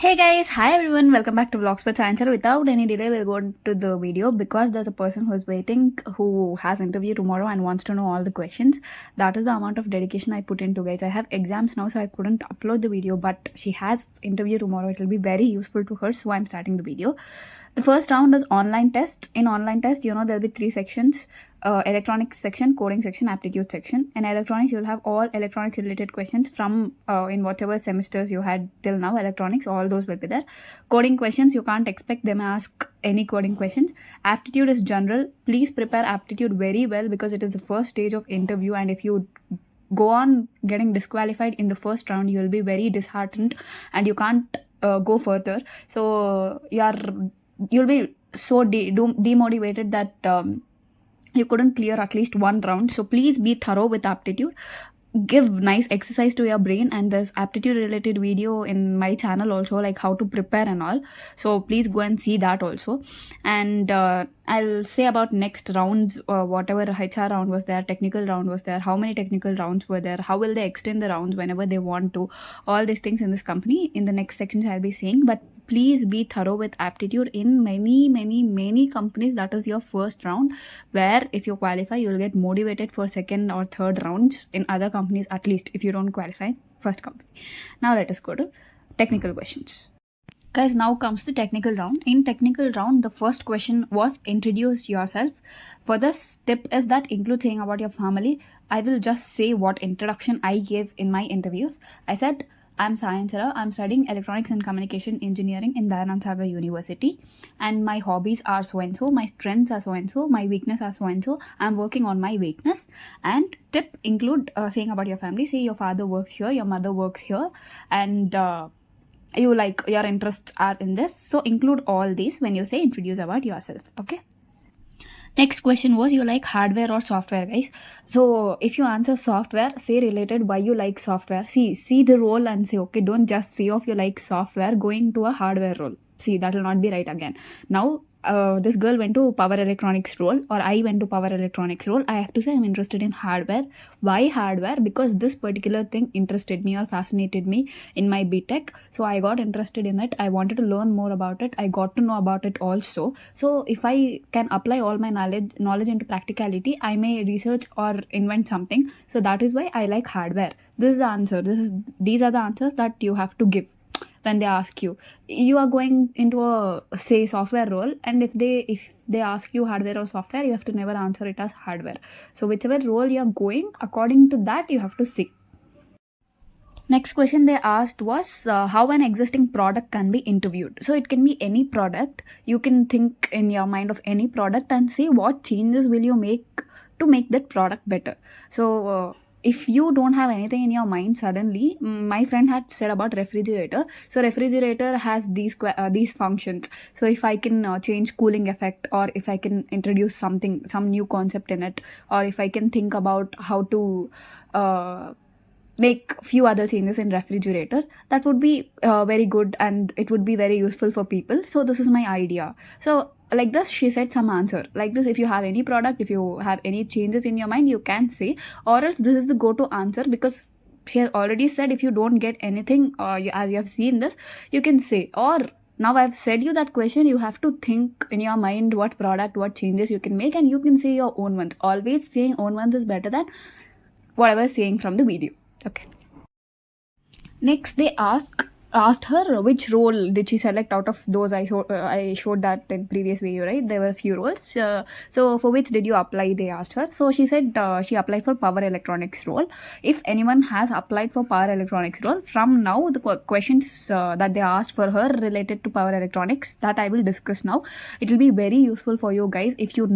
Hey guys, hi everyone, welcome back to Vlogs with Answer. Without any delay, we'll go into the video because there's a person who's waiting who has interview tomorrow and wants to know all the questions. That is the amount of dedication I put into, guys. I have exams now, so I couldn't upload the video, but she has interview tomorrow. It will be very useful to her, so I'm starting the video. The first round is online test. In online test, there'll be 3 sections. Electronics section, coding section, aptitude section. In electronics, you'll have all electronics related questions from in whatever semesters you had till now. Electronics, all those will be there. Coding questions, you can't expect them ask any coding questions. Aptitude is general. Please prepare aptitude very well because it is the first stage of interview, and if you go on getting disqualified in the first round, you'll be very disheartened and you can't go further. So you'll be so demotivated that you couldn't clear at least one round. So please be thorough with aptitude. Give nice exercise to your brain, and there's aptitude related video in my channel also, like how to prepare and all. So please go and see that also. And I'll say about next rounds, whatever HR round was there, technical round was there, how many technical rounds were there, how will they extend the rounds whenever they want to, all these things in this company in the next sections I'll be saying. But please be thorough with aptitude. In many companies, that is your first round, where if you qualify, you'll get motivated for second or third rounds. In other companies, at least, if you don't qualify first company. Now let us go to technical questions. Guys, now comes the technical round. In technical round, the first question was introduce yourself. For this tip is that include saying about your family. I will just say what introduction I gave in my interviews. I said, I'm Sayanchara. I'm studying Electronics and Communication Engineering in Dayanand Sagar University. And my hobbies are so and so. My strengths are so and so. My weakness are so and so. I'm working on my weakness. And tip include saying about your family. Say your father works here, your mother works here, and your interests are in this. So include all these when you say introduce about yourself. Okay. Next question was, you like hardware or software, guys? So if you answer software, say related why you like software. See the role and say, okay, don't just say off you like software going to a hardware role. See, that will not be right again. Now, this girl went to power electronics role, or I went to power electronics role. I have to say I'm interested in hardware. Why hardware? Because this particular thing interested me or fascinated me in my BTech. So I got interested in it. I wanted to learn more about it. I got to know about it also. So if I can apply all my knowledge into practicality, I may research or invent something. So that is why I like hardware. This is the answer. These are the answers that you have to give when they ask you. You are going into a say software role, and if they ask you hardware or software, you have to never answer it as hardware. So whichever role you are going, according to that you have to say. Next question they asked was how an existing product can be interviewed. So it can be any product. You can think in your mind of any product and say what changes will you make to make that product better. So if you don't have anything in your mind, suddenly my friend had said about refrigerator. So refrigerator has these functions. So if I can change cooling effect, or if I can introduce some new concept in it, or if I can think about how to make few other changes in refrigerator, that would be very good, and it would be very useful for people. So this is my idea. So like this, she said some answer like this. If you have any product, if you have any changes in your mind, you can say, or else this is the go-to answer, because she has already said if you don't get anything, as you have seen this, you can say, or now I've said you that question, you have to think in your mind what product, what changes you can make, and you can say your own ones. Always saying own ones is better than whatever saying from the video. Okay. Next, they asked her which role did she select out of those. I showed that in previous video, right? There were a few roles. So for which did you apply, they asked her. So she said she applied for power electronics role. If anyone has applied for power electronics role, from now the questions that they asked for her related to power electronics, that I will discuss now. It will be very useful for you guys if you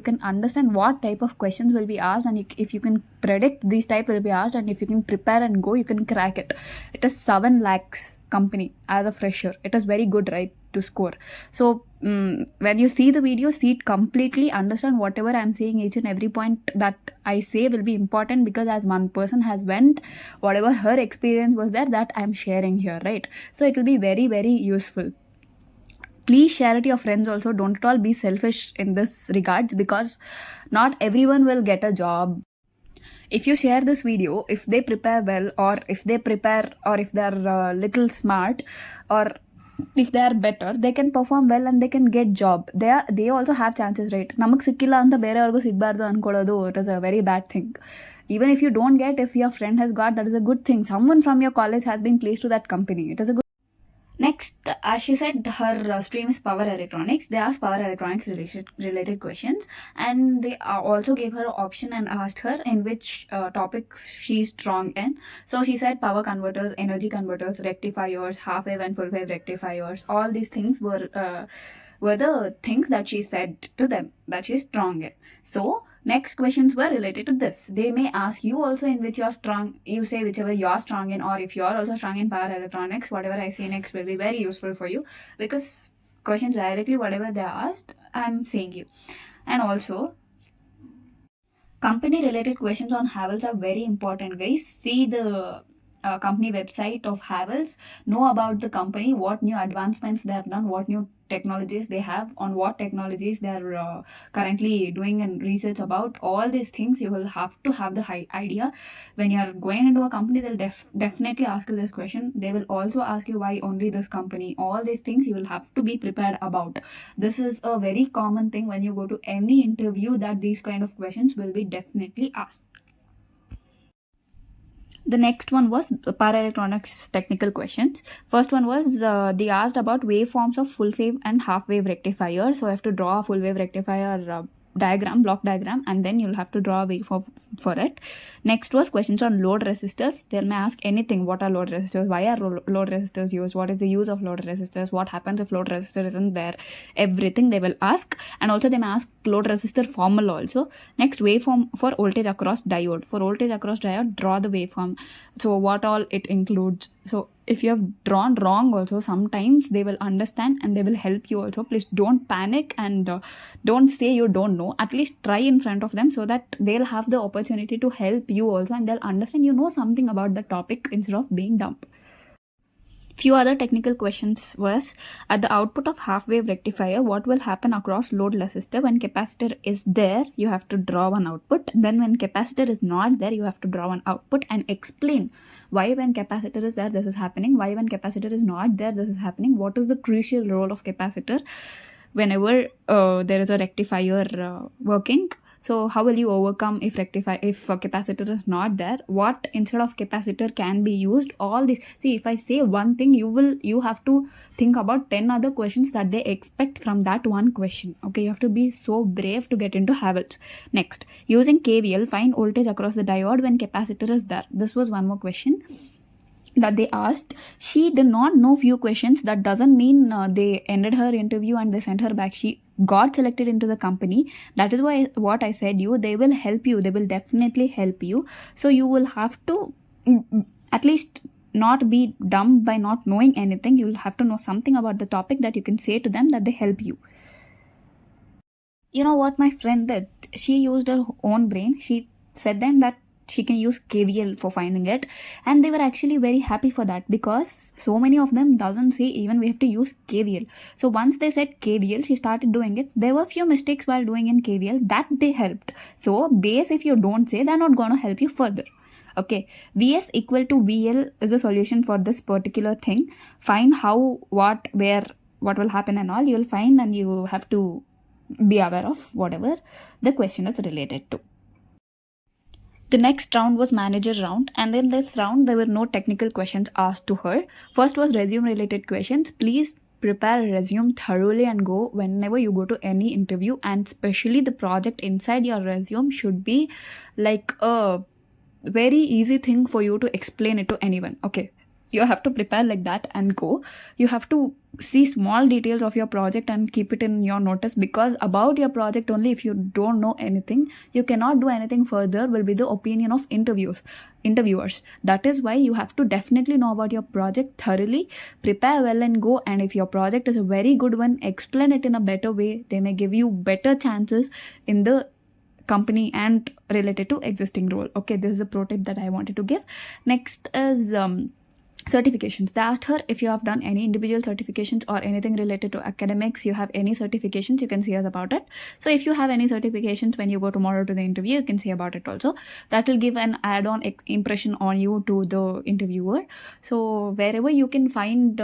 can understand what type of questions will be asked, and if you can predict these type will be asked, and if you can prepare and go, you can crack it. It is 7 lakhs company as a fresher. It is very good, right, to score. So when you see the video, see it completely, understand whatever I'm saying. Each and every point that I say will be important, because as one person has went, whatever her experience was there, that I'm sharing here, right? So it will be very, very useful. Please share it to your friends also. Don't at all be selfish in this regards, because not everyone will get a job. if you share this video, if they prepare well, or if they're little smart, or if they are better, they can perform well and they can get job. They also have chances, right? Namak sikkilla anta ಬೇರೆಯವರಿಗೂ ಸಿಗಬಾರ್ದು ಅನ್ಕೊಳ್ಳೋದು, it is a very bad thing. Even if you don't get, if your friend has got, that is a good thing. Someone from your college has been placed to that company, it is a good. Next, as she said, her stream is power electronics. They asked power electronics related questions, and they also gave her an option and asked her in which topics she's strong in. So she said power converters, energy converters, rectifiers, half wave and full wave rectifiers. All these things were the things that she said to them that she's strong in. So next questions were related to this. They may ask you also in which you're strong. You say whichever you're strong in, or if you're also strong in power electronics, whatever I say next will be very useful for you, because questions directly whatever they asked, I'm saying you. And also company related questions on HAVELLS are very important, guys. See the company website of HAVELLS, know about the company, what new advancements they have done, what new technologies they have, on what technologies they are currently doing and research about. All these things you will have to have the idea. When you are going into a company, they'll definitely ask you this question. They will also ask you why only this company. All these things you will have to be prepared about. This is a very common thing when you go to any interview, that these kind of questions will be definitely asked. The next one was power electronics technical questions. First one was they asked about waveforms of full wave and half wave rectifier. So I have to draw a full wave rectifier diagram, block diagram, and then you'll have to draw a waveform for it. Next was questions on load resistors. They may ask anything. What are load resistors? Why are load resistors used? What is the use of load resistors? What happens if load resistor isn't there? Everything they will ask. And also they may ask load resistor formula also. Next, waveform for voltage across diode. For voltage across diode, draw the waveform. So what all it includes. So if you have drawn wrong also, sometimes they will understand and they will help you also. Please don't panic and don't say you don't know. At least try in front of them so that they'll have the opportunity to help you also, and they'll understand you know something about the topic instead of being dumb. Few other technical questions was, at the output of half wave rectifier, what will happen across load resistor? When capacitor is there, you have to draw one output. Then when capacitor is not there, you have to draw one output and explain why when capacitor is there this is happening, why when capacitor is not there this is happening, what is the crucial role of capacitor whenever there is a rectifier working. So how will you overcome if capacitor is not there? What instead of capacitor can be used? All this. See, if I say one thing, you have to think about 10 other questions that they expect from that one question. Okay, you have to be so brave to get into HAVELLS. Next, using KVL, find voltage across the diode when capacitor is there. This was one more question that they asked. She did not know few questions. That doesn't mean they ended her interview and they sent her back. She got selected into the company. That is why what I said you, they will help you. They will definitely help you. So you will have to at least not be dumb by not knowing anything. You will have to know something about the topic that you can say to them that they help you. You know what my friend did? She used her own brain. She said them that she can use KVL for finding it, and they were actually very happy for that, because so many of them doesn't say even we have to use KVL. So once they said KVL, she started doing it. There were few mistakes while doing in KVL that they helped. So base, if you don't say, they're not going to help you further. Okay, VS equal to VL is a solution for this particular thing. Find how, what, where, what will happen and all. You'll find, and you have to be aware of whatever the question is related to. The next round was manager round, and in this round there were no technical questions asked to her. First was resume related questions. Please prepare a resume thoroughly and go whenever you go to any interview, and especially the project inside your resume should be like a very easy thing for you to explain it to anyone. Okay, you have to prepare like that and go. You have to see small details of your project and keep it in your notice, because about your project only, if you don't know anything, you cannot do anything further, will be the opinion of interviewers. That is why you have to definitely know about your project thoroughly, prepare well and go. And if your project is a very good one, explain it in a better way. They may give you better chances in the company and related to existing role. Okay, this is a pro tip that I wanted to give. Next is certifications. They asked her if you have done any individual certifications or anything related to academics. You have any certifications, you can see us about it. So if you have any certifications, when you go tomorrow to the interview, you can say about it also. That will give an add-on impression on you to the interviewer. So wherever you can find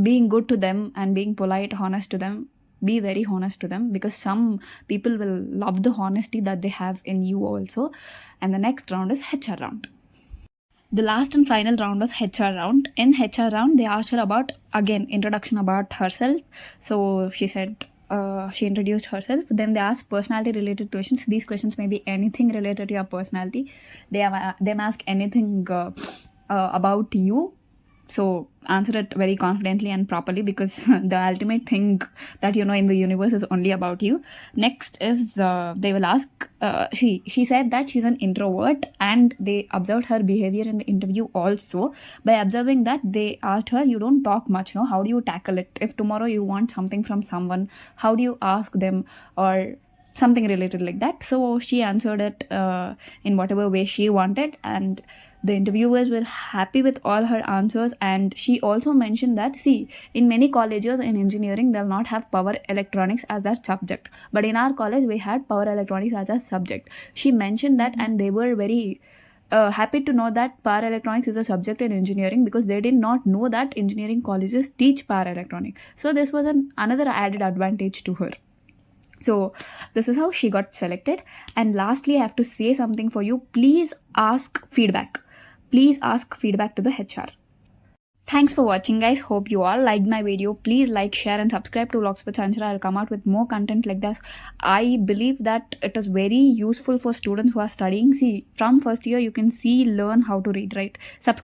being good to them and being polite, honest to them, be very honest to them, because some people will love the honesty that they have in you also. And the next round is HR round. The last and final round was HR round. In HR round, they asked her about, again, introduction about herself. So she said, she introduced herself. Then they asked personality related questions. These questions may be anything related to your personality. They ask anything about you. So answer it very confidently and properly, because the ultimate thing that you know in the universe is only about you. Next is they will ask, she said that she's an introvert, and they observed her behavior in the interview also. By observing that, they asked her, you don't talk much, no? How do you tackle it? If tomorrow you want something from someone, how do you ask them, or something related like that? So she answered it in whatever way she wanted, and the interviewers were happy with all her answers. And she also mentioned that, see, in many colleges in engineering, they'll not have power electronics as their subject, but in our college we had power electronics as a subject. She mentioned that, and they were very happy to know that power electronics is a subject in engineering, because they did not know that engineering colleges teach power electronics. So this was another added advantage to her. So this is how she got selected. And lastly, I have to say something for you. Please ask feedback. Please ask feedback to the HR. Thanks for watching, guys. Hope you all liked my video. Please like, share and subscribe to Vlogs with Sanchara. I'll come out with more content like this. I believe that it is very useful for students who are studying. See, from first year you can learn how to read, right?